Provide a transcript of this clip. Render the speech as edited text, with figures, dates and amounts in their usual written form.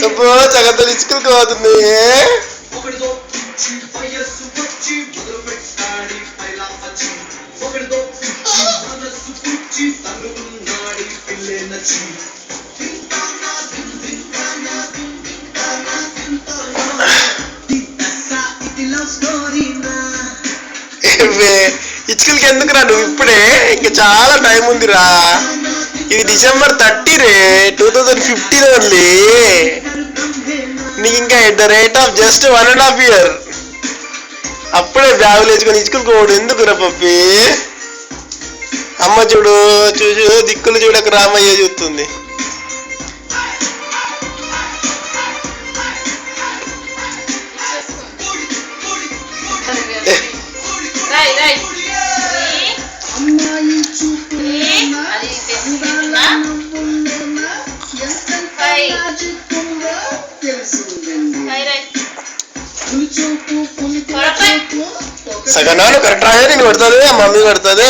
అబ్బో జగత్తులు ఇచ్చుకులకు పోతుంది. ఇచ్చుకలకి ఎందుకురా నువ్వు ఇప్పుడే? ఇంకా చాలా టైం ఉందిరా. ఇది December 30 రే, 2015 ఓన్లీ. నీకు ఇంకా at the rate of just 1.5 year. అప్పుడే బ్యాగులు వేసుకొని ఇచ్చుకలు పోవడు ఎందుకురా పప్పి? అమ్మ చూడు చూచు దిక్కులు చూడక రామయ్య చూస్తుంది. సగనాలు కరెక్ట్ రాయని కొడుతుంది, మమ్మీ కొడుతుంది.